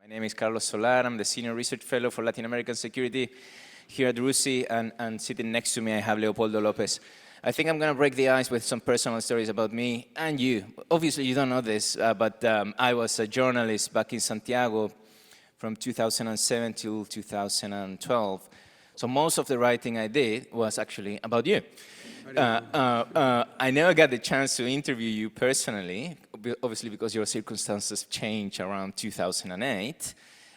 My name is Carlos Solar. I'm the Senior Research Fellow for Latin American Security here at RUSI, and sitting next to me I have Leopoldo Lopez. I think I'm going to break the ice with some personal stories about me and you. Obviously, you don't know this, but I was a journalist back in Santiago from 2007 till 2012. So most of the writing I did was actually about you. I never got the chance to interview you personally, obviously because your circumstances changed around 2008.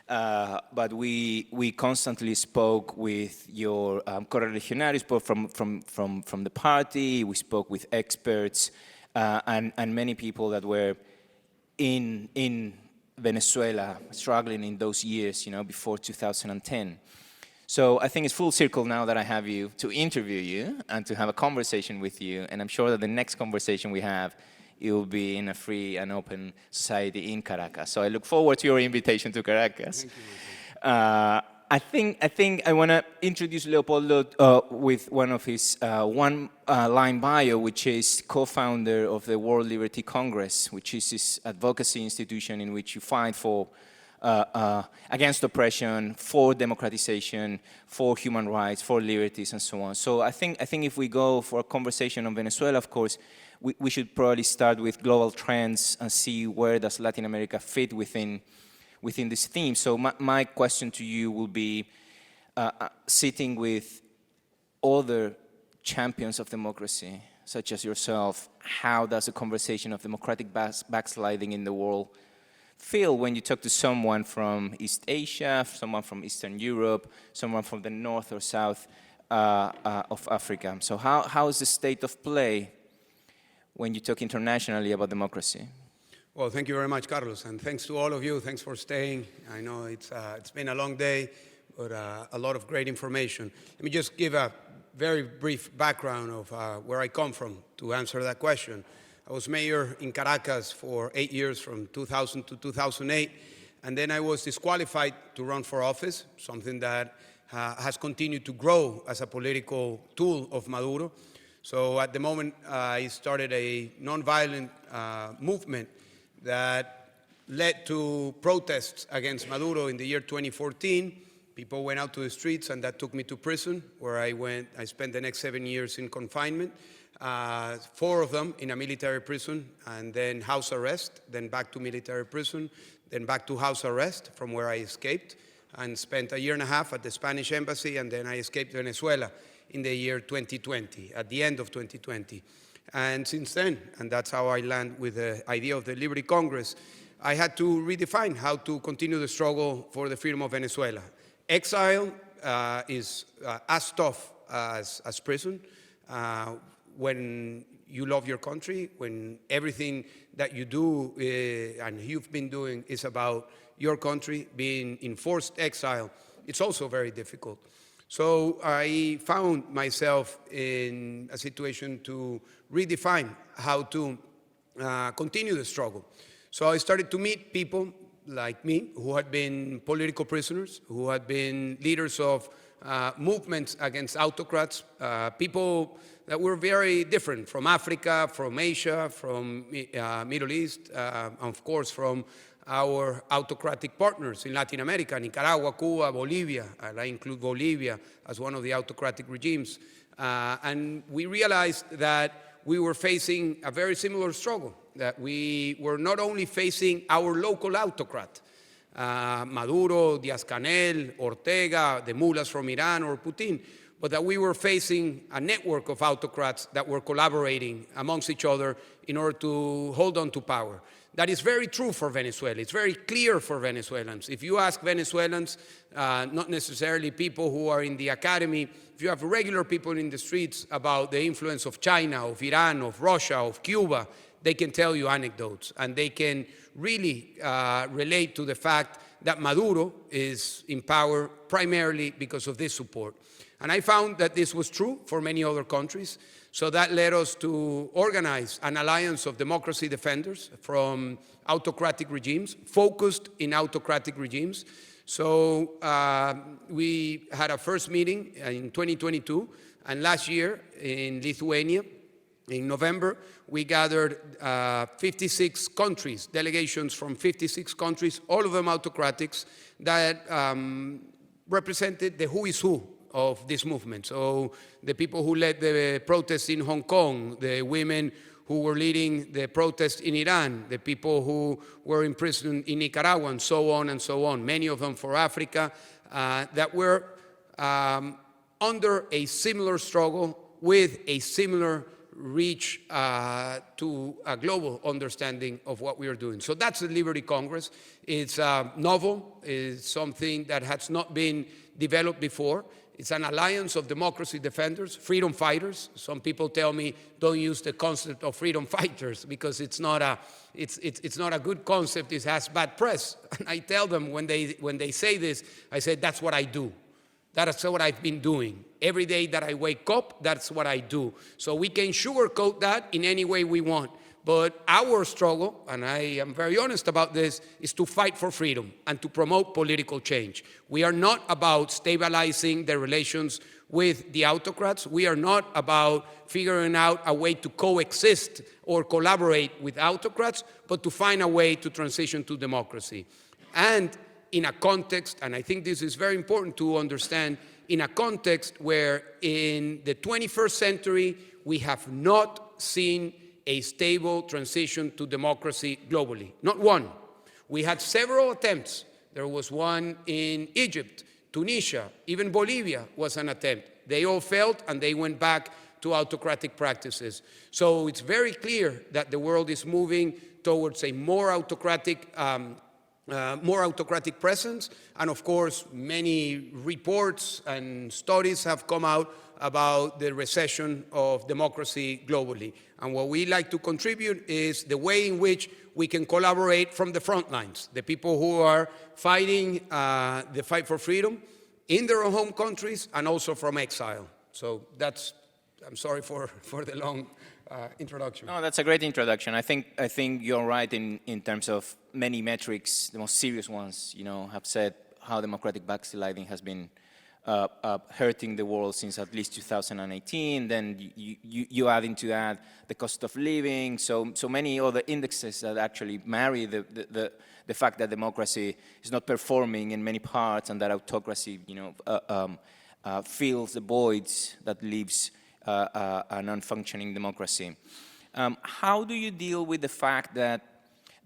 But we constantly spoke with your correligionarios from the party. We spoke with experts and many people that were in Venezuela struggling in those years, before 2010. So I think it's full circle now that I have you to interview you and to have a conversation with you. And I'm sure that the next conversation we have, it will be in a free and open society in Caracas. So I look forward to your invitation to Caracas. Thank you. I think I want to introduce Leopoldo with one of his one-line bio, which is co-founder of the World Liberty Congress, which is this advocacy institution in which you fight for against oppression, for democratization, for human rights, for liberties, and so on. So I think if we go for a conversation on Venezuela, of course, we should probably start with global trends and see where does Latin America fit within this theme. So my question to you will be, sitting with other champions of democracy, such as yourself, how does a conversation of democratic backsliding in the world feel when you talk to someone from East Asia, someone from Eastern Europe, someone from the north or south of Africa? So how is the state of play when you talk internationally about democracy? Well, thank you very much, Carlos, and thanks to all of you. Thanks for staying. I know it's been a long day, but a lot of great information. Let me just give a very brief background of where I come from to answer that question. I was mayor in Caracas for 8 years, from 2000 to 2008, and then I was disqualified to run for office, something that has continued to grow as a political tool of Maduro. So at the moment, I started a nonviolent movement that led to protests against Maduro in the year 2014. People went out to the streets, and that took me to prison, where I spent the next 7 years in confinement. 4 of them in a military prison, and then house arrest, then back to military prison, then back to house arrest, from where I escaped, and spent 1.5 years at the Spanish embassy, and then I escaped Venezuela in the year 2020, at the end of 2020. And since then, and that's how I land with the idea of the Liberty Congress, I had to redefine how to continue the struggle for the freedom of Venezuela. Exile is as tough as prison. When you love your country, when everything that you do and you've been doing is about your country, being in forced exile, it's also very difficult. So I found myself in a situation to redefine how to continue the struggle. So I started to meet people like me who had been political prisoners, who had been leaders of movements against autocrats, people that were very different from Africa, from Asia, from Middle East, and of course from our autocratic partners in Latin America, Nicaragua, Cuba, Bolivia. I include Bolivia as one of the autocratic regimes. And we realized that we were facing a very similar struggle, that we were not only facing our local autocrat, Maduro, Díaz-Canel, Ortega, the mullahs from Iran, or Putin, but that we were facing a network of autocrats that were collaborating amongst each other in order to hold on to power. That is very true for Venezuela. It's very clear for Venezuelans. If you ask Venezuelans, not necessarily people who are in the academy, if you have regular people in the streets about the influence of China, of Iran, of Russia, of Cuba, they can tell you anecdotes, and they can really relate to the fact that Maduro is in power primarily because of this support. And I found that this was true for many other countries. So that led us to organize an alliance of democracy defenders from autocratic regimes, focused in autocratic regimes. So we had a first meeting in 2022, and last year in Lithuania, In November, we gathered 56 countries, delegations from 56 countries, all of them autocratics, that represented the who is who of this movement. So the people who led the protests in Hong Kong, the women who were leading the protests in Iran, the people who were imprisoned in Nicaragua, and so on and so on, many of them for Africa, that were under a similar struggle with a similar reach to a global understanding of what we are doing. So that's the Liberty Congress. It's novel. It's something that has not been developed before. It's an alliance of democracy defenders, freedom fighters. Some people tell me don't use the concept of freedom fighters because it's not a good concept. It has bad press. And I tell them when they say this, I say that's what I do. That's what I've been doing. Every day that I wake up, that's what I do. So we can sugarcoat that in any way we want. But our struggle, and I am very honest about this, is to fight for freedom and to promote political change. We are not about stabilizing the relations with the autocrats. We are not about figuring out a way to coexist or collaborate with autocrats, but to find a way to transition to democracy. And in a context, and I think this is very important to understand, in a context where in the 21st century, we have not seen a stable transition to democracy globally. Not one. We had several attempts. There was one in Egypt, Tunisia, even Bolivia was an attempt. They all failed and they went back to autocratic practices. So it's very clear that the world is moving towards a more autocratic presence. And of course, many reports and studies have come out about the recession of democracy globally. And what we like to contribute is the way in which we can collaborate from the front lines, the people who are fighting the fight for freedom in their own home countries and also from exile. So that's, I'm sorry for the long introduction. No, that's a great introduction. I think you're right in terms of many metrics. The most serious ones, have said how democratic backsliding has been hurting the world since at least 2018. Then you add into that the cost of living. So many other indexes that actually marry the fact that democracy is not performing in many parts and that autocracy, fills the voids that leaves a non-functioning democracy. How do you deal with the fact that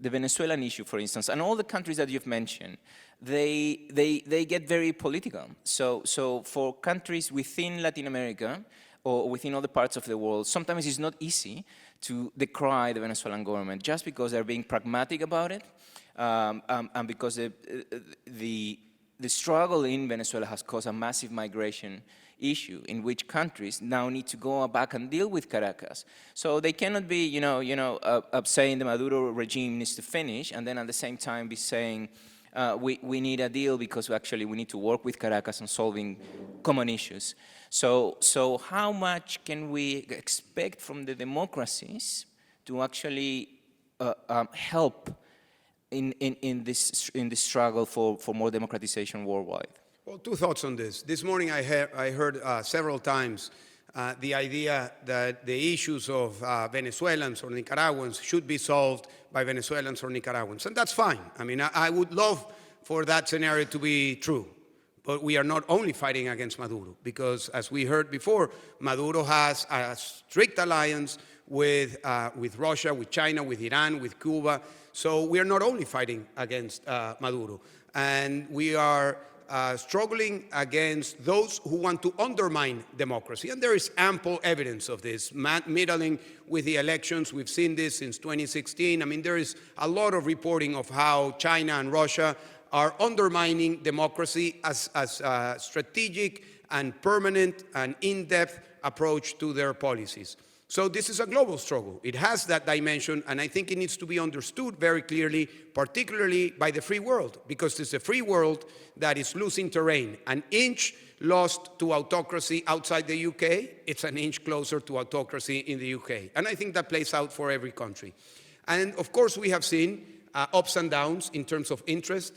the Venezuelan issue, for instance, and all the countries that you've mentioned, they get very political. So for countries within Latin America or within other parts of the world, sometimes it's not easy to decry the Venezuelan government just because they're being pragmatic about it, and because the struggle in Venezuela has caused a massive migration issue in which countries now need to go back and deal with Caracas. So they cannot be, saying the Maduro regime needs to finish and then at the same time be saying we need a deal because we need to work with Caracas on solving common issues. So how much can we expect from the democracies to actually help in this struggle for more democratization worldwide? Well, two thoughts on this. This morning I heard several times the idea that the issues of Venezuelans or Nicaraguans should be solved by Venezuelans or Nicaraguans. And that's fine. I mean, I would love for that scenario to be true. But we are not only fighting against Maduro, because as we heard before, Maduro has a strict alliance with Russia, with China, with Iran, with Cuba. So we are not only fighting against Maduro. And we are struggling against those who want to undermine democracy. And there is ample evidence of this. Meddling with the elections, we've seen this since 2016. I mean, there is a lot of reporting of how China and Russia are undermining democracy as a strategic and permanent and in-depth approach to their policies. So this is a global struggle. It has that dimension, and I think it needs to be understood very clearly, particularly by the free world, because it's the free world that is losing terrain. An inch lost to autocracy outside the UK, it's an inch closer to autocracy in the UK. And I think that plays out for every country. And of course, we have seen ups and downs in terms of interest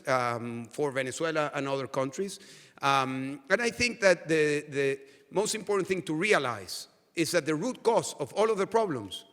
for Venezuela and other countries. And I think that the most important thing to realize is that the root cause of all of the problems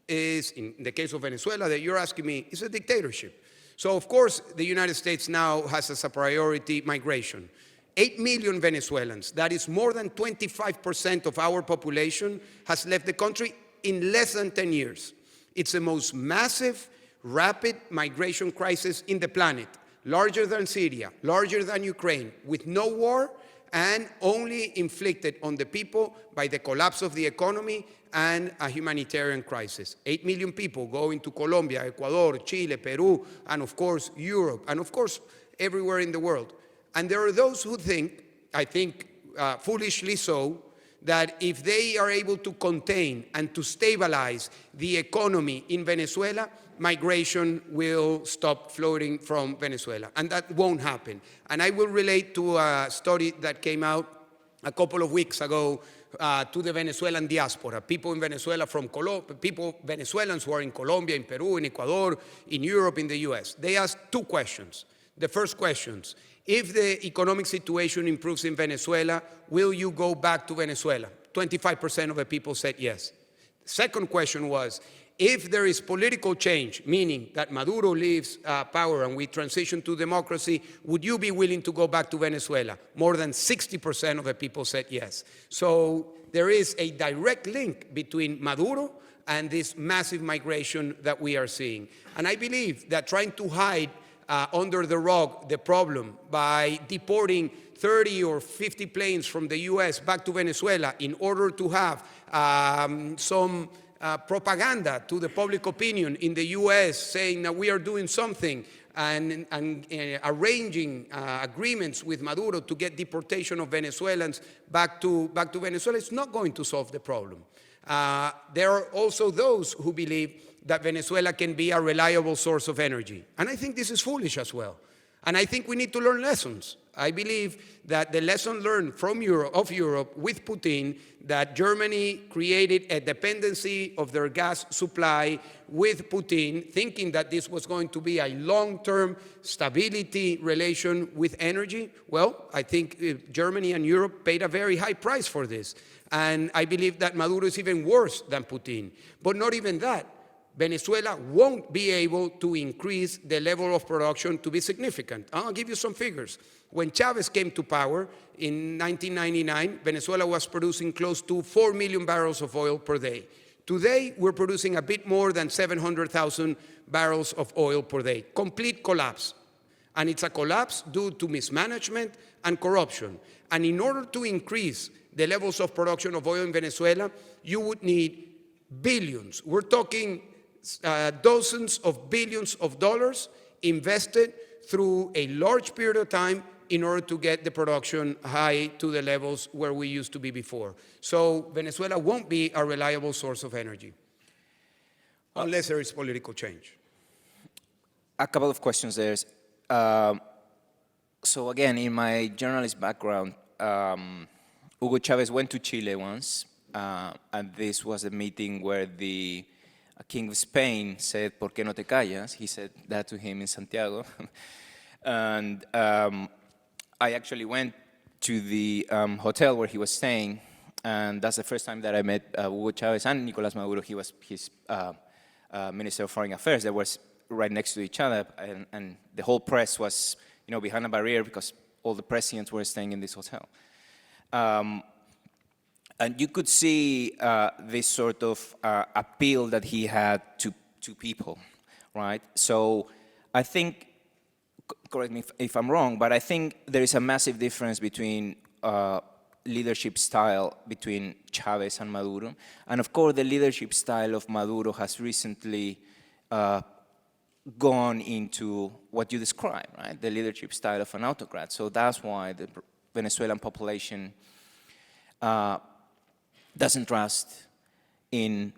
is, in the case of Venezuela that you're asking me, is a dictatorship. So of course, the United States now has as a priority migration. 8 million Venezuelans, that is more than 25% of our population, has left the country in less than 10 years. It's the most massive, rapid migration crisis in the planet, larger than Syria, larger than Ukraine, with no war, and only inflicted on the people by the collapse of the economy and a humanitarian crisis. 8 million people going to Colombia, Ecuador, Chile, Peru, and of course Europe, and of course everywhere in the world. And there are those who think, I think foolishly so, that if they are able to contain and to stabilize the economy in Venezuela, migration will stop floating from Venezuela. And that won't happen. And I will relate to a study that came out a couple of weeks ago to the Venezuelan diaspora, people in Venezuela from Colombia, people, Venezuelans who are in Colombia, in Peru, in Ecuador, in Europe, in the US. They asked 2 questions. The first question, if the economic situation improves in Venezuela, will you go back to Venezuela? 25% of the people said yes. The second question was, if there is political change, meaning that Maduro leaves power and we transition to democracy, would you be willing to go back to Venezuela? More than 60% of the people said yes. So there is a direct link between Maduro and this massive migration that we are seeing. And I believe that trying to hide under the rug the problem by deporting 30 or 50 planes from the US back to Venezuela in order to have some propaganda to the public opinion in the US saying that we are doing something and arranging agreements with Maduro to get deportation of Venezuelans back to Venezuela, it's not going to solve the problem. There are also those who believe that Venezuela can be a reliable source of energy. And I think this is foolish as well. And I think we need to learn lessons. I believe that the lesson learned from Europe with Putin, that Germany created a dependency of their gas supply with Putin, thinking that this was going to be a long-term stability relation with energy. Well, I think Germany and Europe paid a very high price for this. And I believe that Maduro is even worse than Putin. But not even that. Venezuela won't be able to increase the level of production to be significant. I'll give you some figures. When Chavez came to power in 1999, Venezuela was producing close to 4 million barrels of oil per day. Today, we're producing a bit more than 700,000 barrels of oil per day. Complete collapse. And it's a collapse due to mismanagement and corruption. And in order to increase the levels of production of oil in Venezuela, you would need billions. We're talking dozens of billions of dollars invested through a large period of time in order to get the production high to the levels where we used to be before. So Venezuela won't be a reliable source of energy unless there is political change. A couple of questions there. So again, in my journalist background, Hugo Chavez went to Chile once, and this was a meeting where the King of Spain said, "¿Por qué no te callas?" He said that to him in Santiago. And I actually went to the hotel where he was staying, and that's the first time that I met Hugo Chavez and Nicolás Maduro. He was his Minister of Foreign Affairs. They were right next to each other, and the whole press was, behind a barrier because all the presidents were staying in this hotel. And you could see this sort of appeal that he had to people, right? So I think, correct me if I'm wrong, but I think there is a massive difference between leadership style between Chavez and Maduro. And of course, the leadership style of Maduro has recently gone into what you describe, right? The leadership style of an autocrat. So that's why the Venezuelan population doesn't trust in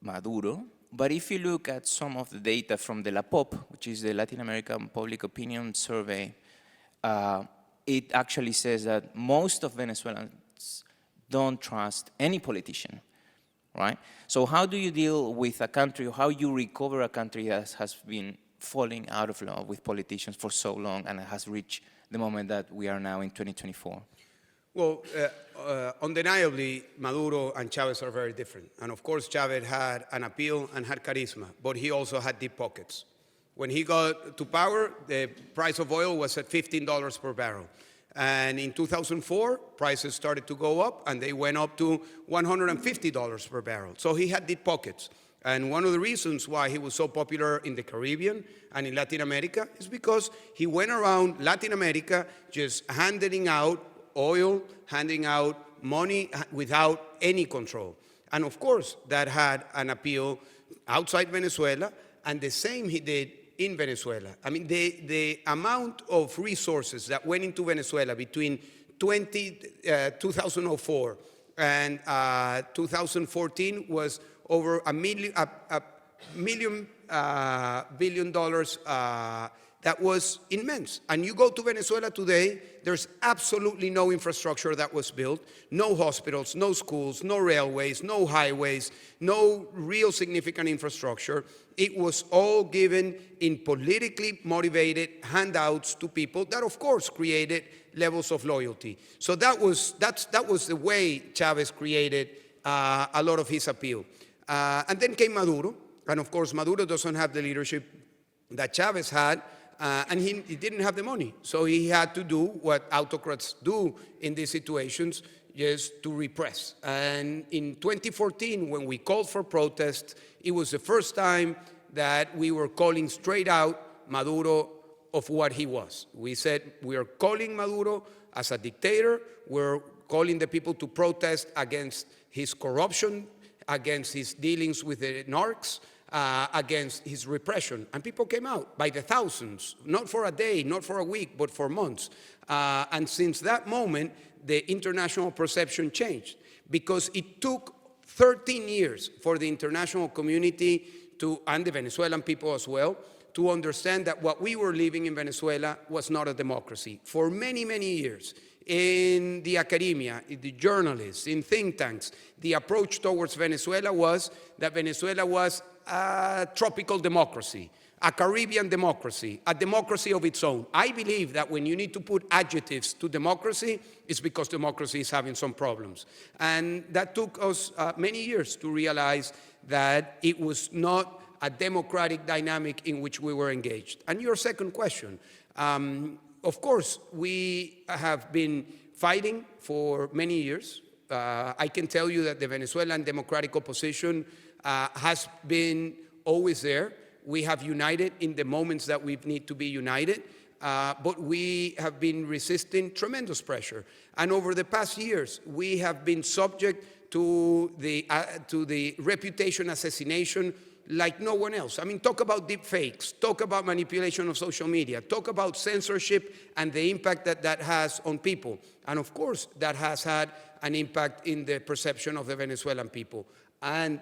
Maduro. But if you look at some of the data from the LAPOP, which is the Latin American Public Opinion Survey, it actually says that most of Venezuelans don't trust any politician, right? So how do you deal with a country, how you recover a country that has been falling out of love with politicians for so long and has reached the moment that we are now in 2024? Well, undeniably, Maduro and Chavez are very different. And of course, Chavez had an appeal and had charisma, but he also had deep pockets. When he got to power, the price of oil was at $15 per barrel. And in 2004, prices started to go up, and they went up to $150 per barrel. So he had deep pockets. And one of the reasons why he was so popular in the Caribbean and in Latin America is because he went around Latin America just handing out oil, handing out money without any control. And of course, that had an appeal outside Venezuela, and the same he did in Venezuela. I mean, the amount of resources that went into Venezuela between 2004 and 2014 was over $1 billion. That was immense. And you go to Venezuela today, there's absolutely no infrastructure that was built, no hospitals, no schools, no railways, no highways, no real significant infrastructure. It was all given in politically motivated handouts to people that, of course, created levels of loyalty. So that was the way Chavez created a lot of his appeal. And then came Maduro, and of course, Maduro doesn't have the leadership that Chavez had, and he didn't have the money. So he had to do what autocrats do in these situations, just to repress. And in 2014, when we called for protest, it was the first time that we were calling straight out Maduro of what he was. We said, we are calling Maduro as a dictator. We're calling the people to protest against his corruption, against his dealings with the narcs, against his repression. And people came out by the thousands, not for a day, not for a week, but for months. And since that moment, the international perception changed, because it took 13 years for the international community and the Venezuelan people as well, to understand that what we were living in Venezuela was not a democracy. For many, many years, in the academia, in the journalists, in think tanks, the approach towards Venezuela was that Venezuela was a tropical democracy, a Caribbean democracy, a democracy of its own. I believe that when you need to put adjectives to democracy, it's because democracy is having some problems. And that took us many years to realize that it was not a democratic dynamic in which we were engaged. And your second question, of course, we have been fighting for many years. I can tell you that the Venezuelan democratic opposition has been always there. We have united in the moments that we need to be united, but we have been resisting tremendous pressure. And over the past years, we have been subject to the reputation assassination like no one else. I mean, talk about deep fakes, talk about manipulation of social media, talk about censorship and the impact that that has on people. And of course, that has had an impact in the perception of the Venezuelan people. And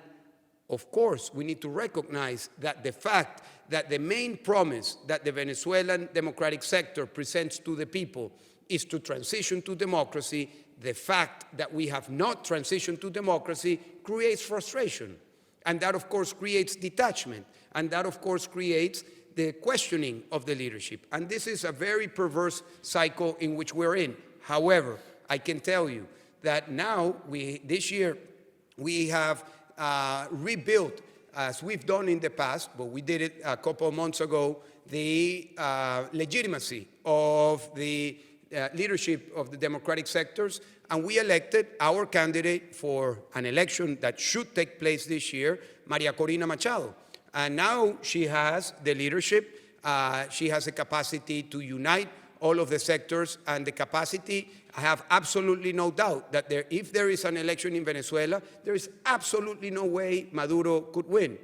of course, we need to recognize that the fact that the main promise that the Venezuelan democratic sector presents to the people is to transition to democracy, the fact that we have not transitioned to democracy creates frustration. And that, of course, creates detachment. And that, of course, creates the questioning of the leadership. And this is a very perverse cycle in which we're in. However, I can tell you that now, this year, we have rebuilt, as we've done in the past, but we did it a couple of months ago, the legitimacy of the leadership of the democratic sectors, and we elected our candidate for an election that should take place this year, Maria Corina Machado. And now she has the leadership, she has the capacity to unite all of the sectors, and the capacity, I have absolutely no doubt that if there is an election in Venezuela, there is absolutely no way Maduro could win.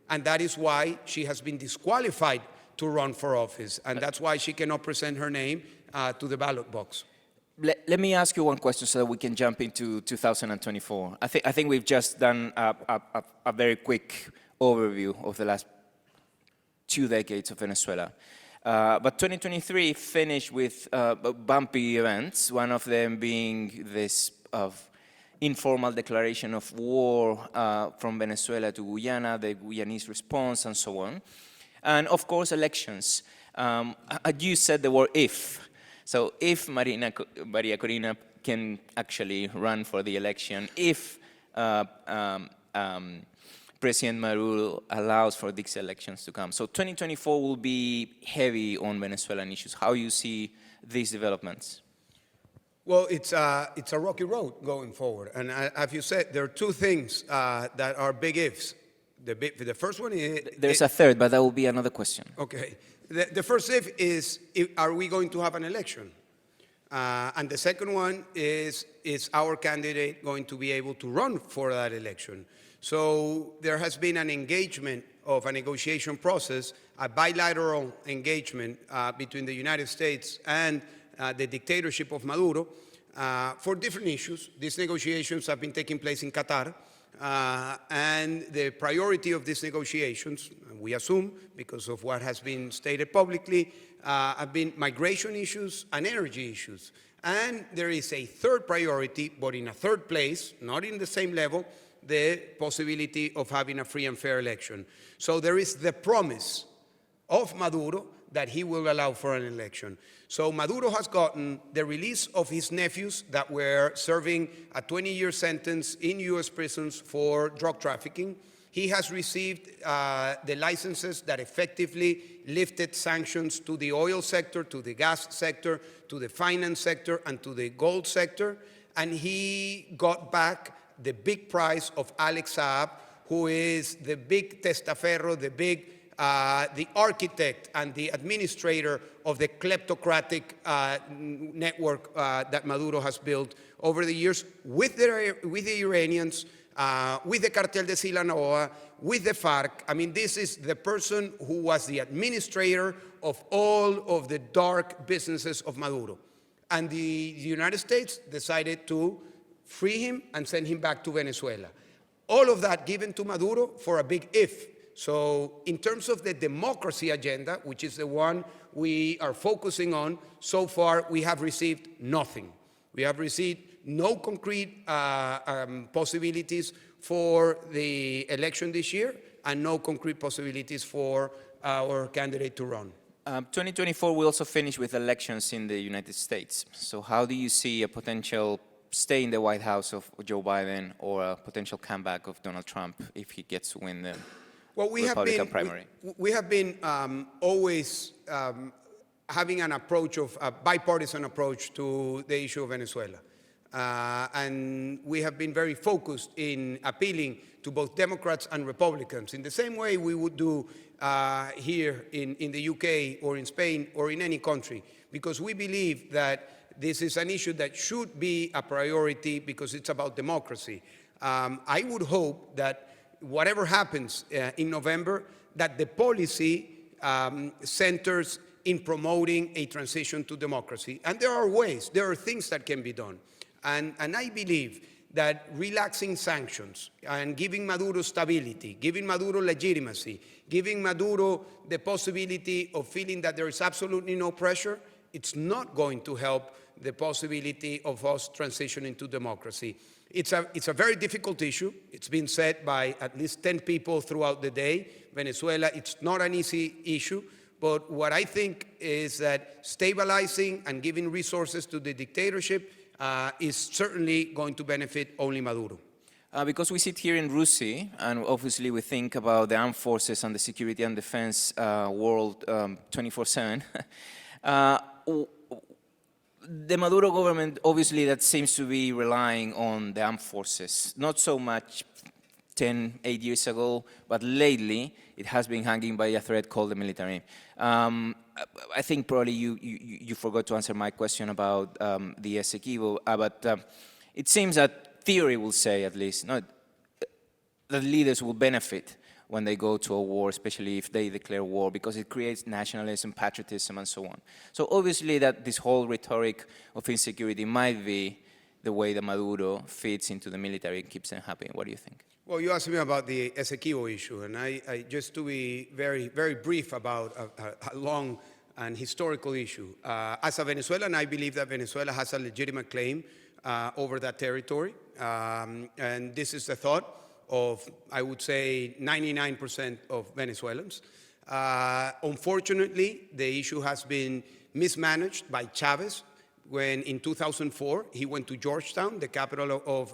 And that is why she has been disqualified to run for office, and that's why she cannot present her name to the ballot box. Let me ask you one question so that we can jump into 2024. I think we've just done a very quick overview of the last 2 decades of Venezuela. But 2023 finished with bumpy events, one of them being this informal declaration of war from Venezuela to Guyana, the Guyanese response, and so on. And of course, elections. You said the word if. So if Maria Corina can actually run for the election if President Maduro allows for these elections to come. So 2024 will be heavy on Venezuelan issues. How you see these developments? Well, it's a rocky road going forward. And as you said, there are two things that are big ifs. The first one is... There's a third, but that will be another question. Okay. The first if is, are we going to have an election? And the second one is our candidate going to be able to run for that election? So there has been an engagement of a negotiation process, a bilateral engagement between the United States and the dictatorship of Maduro for different issues. These negotiations have been taking place in Qatar. And the priority of these negotiations, we assume, because of what has been stated publicly, have been migration issues and energy issues. And there is a third priority, but in a third place, not in the same level, the possibility of having a free and fair election. So there is the promise of Maduro that he will allow for an election. So Maduro has gotten the release of his nephews that were serving a 20-year sentence in U.S. prisons for drug trafficking. He has received the licenses that effectively lifted sanctions to the oil sector, to the gas sector, to the finance sector, and to the gold sector. And he got back the big prize of Alex Saab, who is the big testaferro, the architect and the administrator of the kleptocratic network that Maduro has built over the years with the Iranians, with the Cartel de Sinaloa, with the FARC. I mean, this is the person who was the administrator of all of the dark businesses of Maduro. And the United States decided to free him and send him back to Venezuela. All of that given to Maduro for a big if. So in terms of the democracy agenda, which is the one we are focusing on, so far we have received nothing. We have received no concrete possibilities for the election this year and no concrete possibilities for our candidate to run. 2024 will also finish with elections in the United States. So how do you see a potential stay in the White House of Joe Biden or a potential comeback of Donald Trump if he gets to win the Republican primary? We have been always having an approach of a bipartisan approach to the issue of Venezuela. And we have been very focused in appealing to both Democrats and Republicans in the same way we would do here in the UK or in Spain or in any country, because we believe that this is an issue that should be a priority because it's about democracy. I would hope that whatever happens in November, that the policy centers in promoting a transition to democracy. And there are ways, there are things that can be done. And I believe that relaxing sanctions and giving Maduro stability, giving Maduro legitimacy, giving Maduro the possibility of feeling that there is absolutely no pressure, it's not going to help the possibility of us transitioning to democracy. It's a very difficult issue. It's been said by at least 10 people throughout the day. Venezuela, it's not an easy issue. But what I think is that stabilizing and giving resources to the dictatorship is certainly going to benefit only Maduro. Because we sit here in RUSI, and obviously we think about the armed forces and the security and defense world 24/7. The Maduro government, obviously, that seems to be relying on the armed forces. Not so much 8 years ago, but lately it has been hanging by a thread called the military. I think probably you forgot to answer my question about the Essequibo, but it seems that theory will say, at least, that leaders will benefit when they go to a war, especially if they declare war, because it creates nationalism, patriotism, and so on. So obviously that this whole rhetoric of insecurity might be the way that Maduro fits into the military and keeps them happy. What do you think? Well, you asked me about the Essequibo issue, and I just to be very, very brief about a long and historical issue. As a Venezuelan, I believe that Venezuela has a legitimate claim over that territory, and this is the thought of, I would say, 99% of Venezuelans. Unfortunately, the issue has been mismanaged by Chavez. when in 2004 he went to Georgetown, the capital of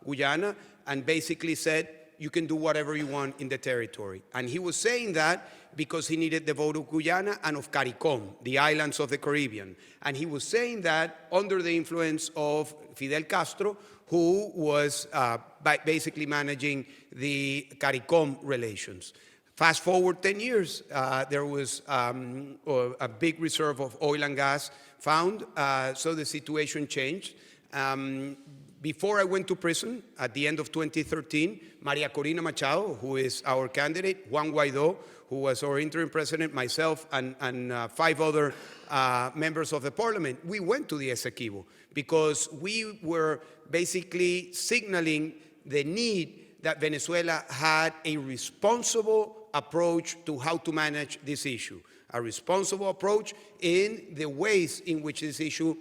Guyana, and basically said, you can do whatever you want in the territory. And he was saying that because he needed the vote of Guyana and of CARICOM, the islands of the Caribbean. And he was saying that under the influence of Fidel Castro, who was basically managing the CARICOM relations. Fast forward 10 years, there was a big reserve of oil and gas found, so the situation changed. Before I went to prison, at the end of 2013, Maria Corina Machado, who is our candidate, Juan Guaidó, who was our interim president, myself, and 5 other members of the parliament, we went to the Essequibo because we were basically signaling the need that Venezuela had a responsible approach to how to manage this issue, a responsible approach in the ways in which this issue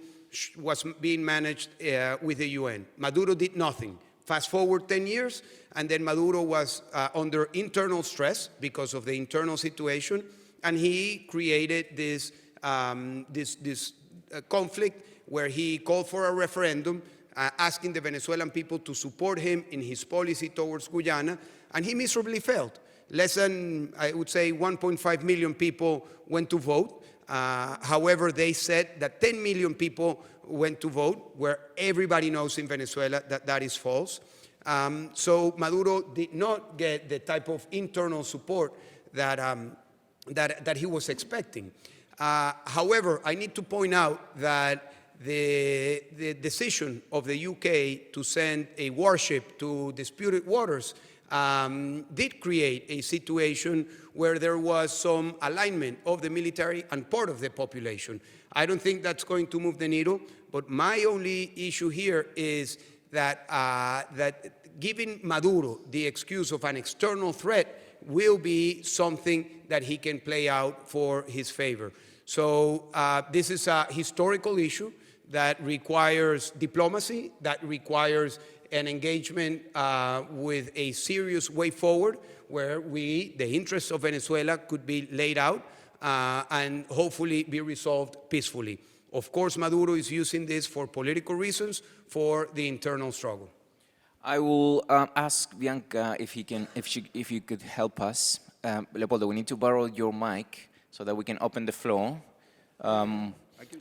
was being managed with the UN. Maduro did nothing. Fast forward 10 years, and then Maduro was under internal stress because of the internal situation, and he created this conflict where he called for a referendum asking the Venezuelan people to support him in his policy towards Guyana, and he miserably failed. Less than, I would say, 1.5 million people went to vote. However, they said that 10 million people went to vote, where everybody knows in Venezuela that that is false. So Maduro did not get the type of internal support that he was expecting. However, I need to point out that the decision of the UK to send a warship to disputed waters did create a situation where there was some alignment of the military and part of the population. I don't think that's going to move the needle, but my only issue here is that, that giving Maduro the excuse of an external threat will be something that he can play out for his favor. So this is a historical issue that requires diplomacy, that requires an engagement with a serious way forward where the interests of Venezuela could be laid out and hopefully be resolved peacefully. Of course, Maduro is using this for political reasons, for the internal struggle. I will ask Bianca if you could help us. Leopoldo, we need to borrow your mic so that we can open the floor.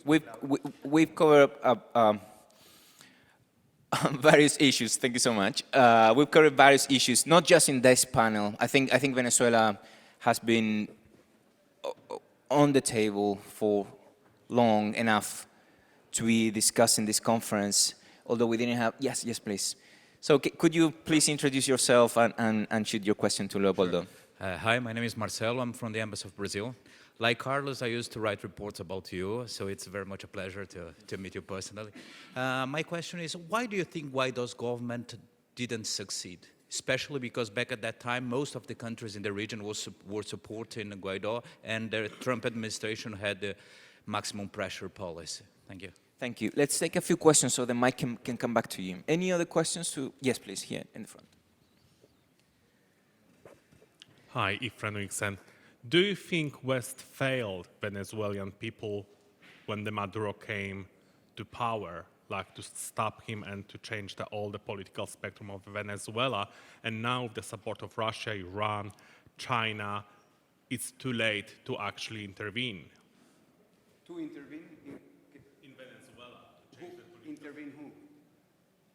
We've covered various issues. Thank you so much. We've covered various issues, not just in this panel. I think Venezuela has been on the table for long enough to be discussed in this conference, although we didn't have... Yes, please. So could you please introduce yourself and shoot your question to Leopoldo? Sure. Hi, my name is Marcelo. I'm from the Embassy of Brazil. Like Carlos, I used to write reports about you, so it's very much a pleasure to meet you personally. My question is, why do you think Guaido's government didn't succeed? Especially because back at that time, most of the countries in the region were supporting Guaido, and the Trump administration had the maximum pressure policy. Thank you. Thank you. Let's take a few questions so the mic can come back to you. Any other questions? Yes, please, here in the front. Hi, Ifran Wixen. Do you think West failed Venezuelan people when the Maduro came to power, like to stop him and to change all the political spectrum of Venezuela? And now with the support of Russia, Iran, China, it's too late to actually intervene. To intervene? In Venezuela. Intervene who?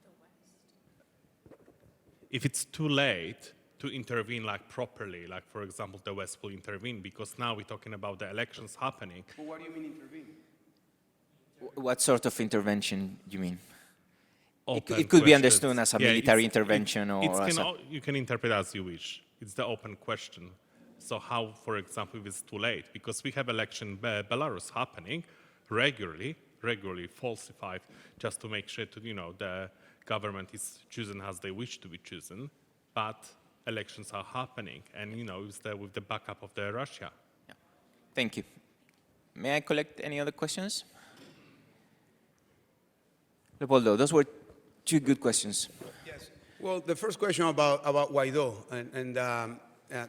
The West. If it's too late to intervene like properly, like for example the West will intervene, because now we're talking about the elections happening. Well, what do you mean intervene? What sort of intervention do you mean? It could Questions. be understood as a military intervention you can interpret as you wish. It's the open question. So how, for example, if it's too late? Because we have election Belarus happening regularly falsified, just to make sure the government is chosen as they wish to be chosen, but elections are happening, and with the backup of the Russia. Yeah. Thank you. May I collect any other questions? Leopoldo, those were two good questions. Yes. Well, the first question about Guaidó, and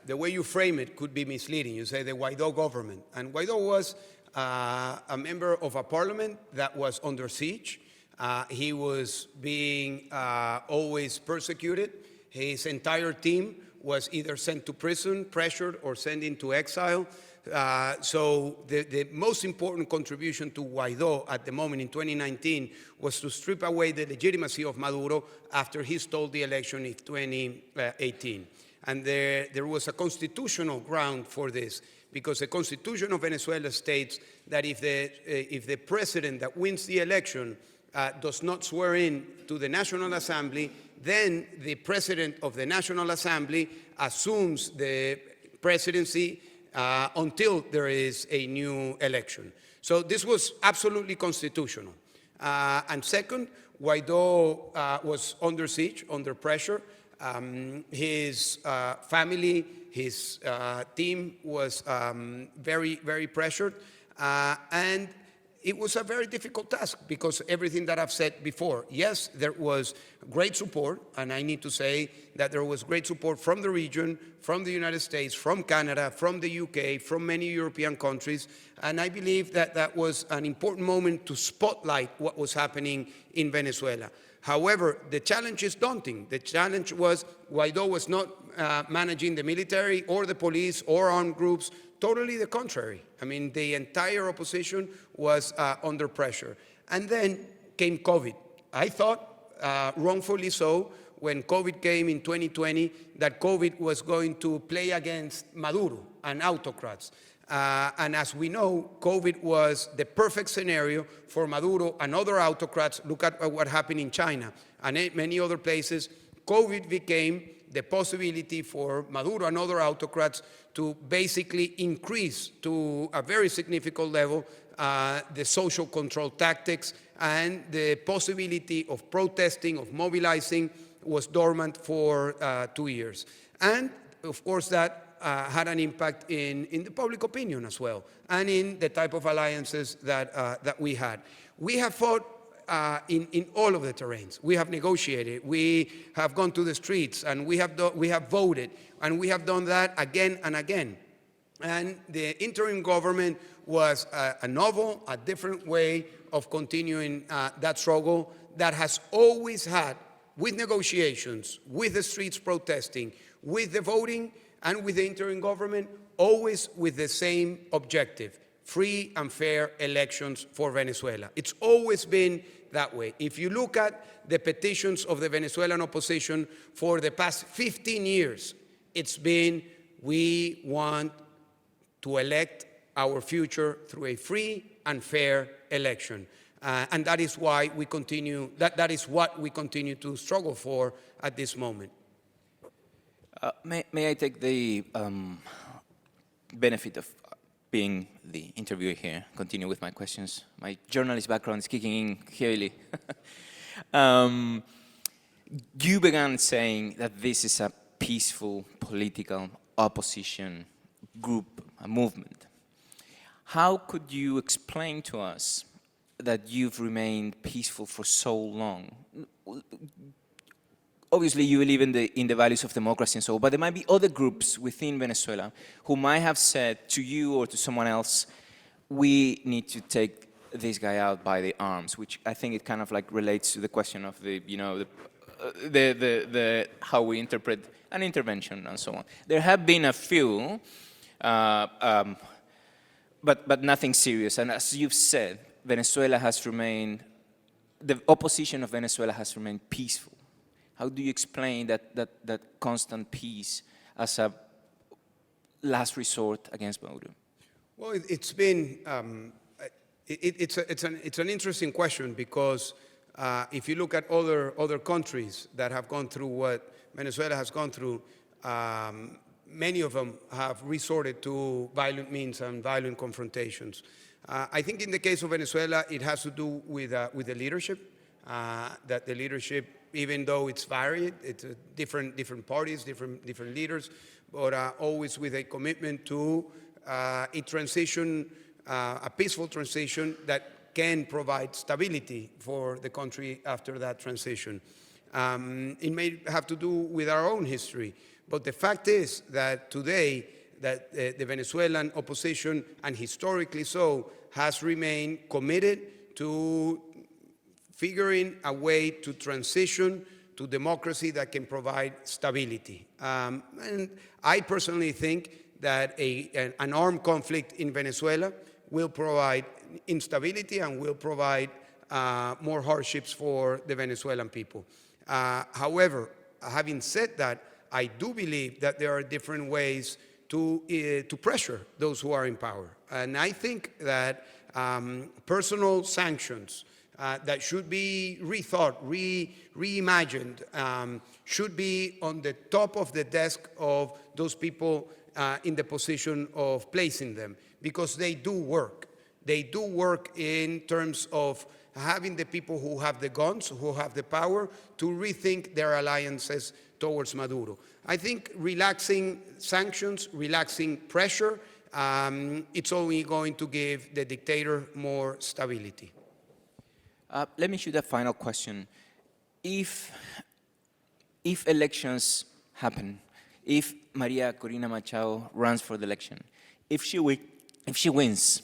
the way you frame it could be misleading. You say the Guaidó government. And Guaidó was a member of a parliament that was under siege. He was being always persecuted. His entire team was either sent to prison, pressured, or sent into exile. So the most important contribution to Guaidó at the moment in 2019 was to strip away the legitimacy of Maduro after he stole the election in 2018. And there was a constitutional ground for this, because the Constitution of Venezuela states that if the president that wins the election does not swear in to the National Assembly, then the president of the National Assembly assumes the presidency until there is a new election. So this was absolutely constitutional. And second, Guaidó was under siege, under pressure. His family, his team was very, very pressured. And it was a very difficult task because everything that I've said before. Yes, there was great support, and I need to say that there was great support from the region, from the United States, from Canada, from the UK, from many European countries, and I believe that that was an important moment to spotlight what was happening in Venezuela. However, the challenge is daunting. The challenge was Guaidó was not managing the military or the police or armed groups. Totally the contrary. I mean, the entire opposition was under pressure. And then came COVID. I thought, wrongfully so, when COVID came in 2020, that COVID was going to play against Maduro and autocrats. And as we know, COVID was the perfect scenario for Maduro and other autocrats. Look at what happened in China and many other places. COVID became the possibility for Maduro and other autocrats to basically increase to a very significant level the social control tactics, and the possibility of protesting, of mobilizing, was dormant for 2 years. And of course that had an impact in the public opinion as well, and in the type of alliances that we had. We have fought in all of the terrains. We have negotiated, we have gone to the streets, and we have voted, and we have done that again and again. And the interim government was a novel, a different way of continuing that struggle that has always had, with negotiations, with the streets protesting, with the voting, and with the interim government, always with the same objective: free and fair elections for Venezuela. It's always been that way. If you look at the petitions of the Venezuelan opposition for the past 15 years, it's been, we want to elect our future through a free and fair election. And that is why we continue, that is what we continue to struggle for at this moment. May I take the benefit of being the interviewer here, continue with my questions? My journalist background is kicking in heavily. You began saying that this is a peaceful political opposition group, a movement. How could you explain to us that you've remained peaceful for so long? Obviously, you believe in the values of democracy and so on, but there might be other groups within Venezuela who might have said to you or to someone else, we need to take this guy out by the arms, which I think it kind of like relates to the question of the, you know, the how we interpret an intervention and so on. There have been a few, but nothing serious. And as you've said, Venezuela has remained, the opposition of Venezuela has remained peaceful. How do you explain that constant peace as a last resort against Maduro? Well, it's been, it's an interesting question, because if you look at other countries that have gone through what Venezuela has gone through, many of them have resorted to violent means and violent confrontations. I think in the case of Venezuela, it has to do with the leadership, that the leadership, even though it's varied, it's different parties, different leaders, but always with a commitment to a transition, a peaceful transition that can provide stability for the country after that transition. It may have to do with our own history, but the fact is that today, that the Venezuelan opposition, and historically so, has remained committed to figuring a way to transition to democracy that can provide stability. And I personally think that an armed conflict in Venezuela will provide instability and will provide more hardships for the Venezuelan people. However, having said that, I do believe that there are different ways to pressure those who are in power. And I think that personal sanctions that should be rethought, reimagined, should be on the top of the desk of those people in the position of placing them, because they do work. They do work in terms of having the people who have the guns, who have the power, to rethink their alliances towards Maduro. I think relaxing sanctions, relaxing pressure, it's only going to give the dictator more stability. Let me shoot a final question. If elections happen, if Maria Corina Machado runs for the election, if she wins,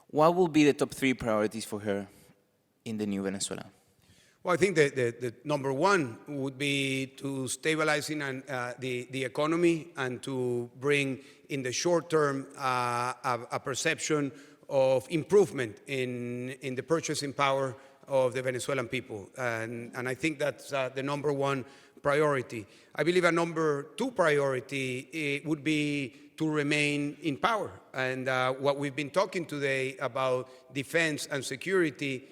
what will be the top 3 priorities for her in the new Venezuela? Well, I think the number one would be to stabilizing the economy and to bring, in the short term, a perception of improvement in the purchasing power of the Venezuelan people. And I think that's the number one priority. I believe a number 2 priority would be to remain in power. And what we've been talking today about defense and security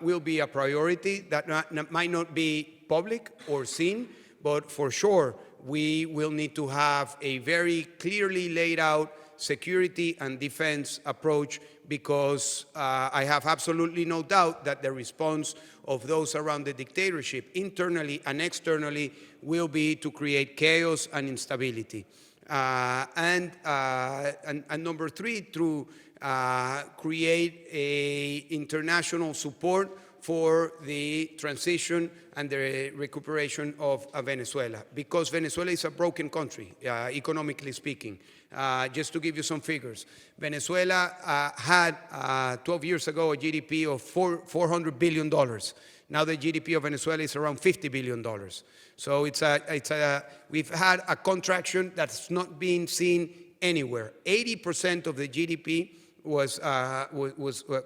will be a priority that might not be public or seen, but for sure we will need to have a very clearly laid out security and defense approach, because I have absolutely no doubt that the response of those around the dictatorship, internally and externally, will be to create chaos and instability. And number 3, to create international support for the transition and the recuperation of Venezuela, because Venezuela is a broken country, economically speaking. Just to give you some figures, Venezuela had 12 years ago a GDP of $400 billion. Now the GDP of Venezuela is around $50 billion. So we've had a contraction that's not been seen anywhere. 80% of the GDP was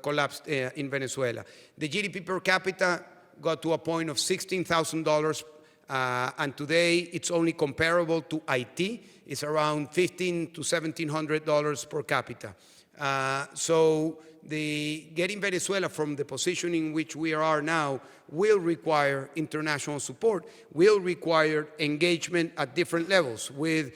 collapsed in Venezuela. The GDP per capita got to a point of $16,000, and today it's only comparable to Haiti. It's around $1,500 to $1,700 per capita. So getting Venezuela from the position in which we are now will require international support, will require engagement at different levels with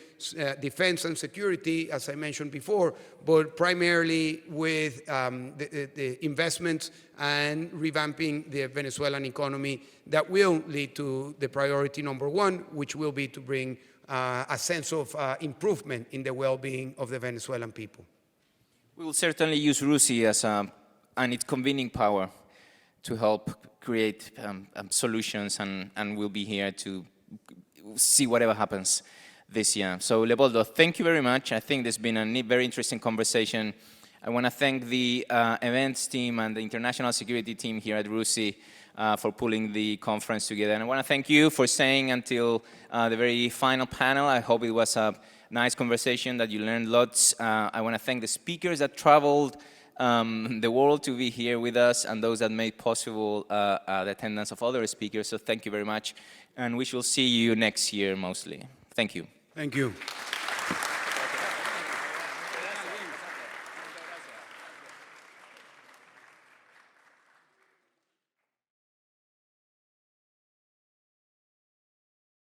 defense and security, as I mentioned before, but primarily with the investments and revamping the Venezuelan economy that will lead to the priority number 1, which will be to bring a sense of improvement in the well-being of the Venezuelan people. We will certainly use RUSI and its convening power to help create solutions, and we'll be here to see whatever happens this year. So, Leopoldo, thank you very much. I think there's been a very interesting conversation. I want to thank the events team and the international security team here at RUSI for pulling the conference together. And I want to thank you for staying until the very final panel. I hope it was a nice conversation, that you learned lots. I want to thank the speakers that traveled the world to be here with us, and those that made possible the attendance of other speakers. So thank you very much. And we shall see you next year mostly. Thank you. Thank you.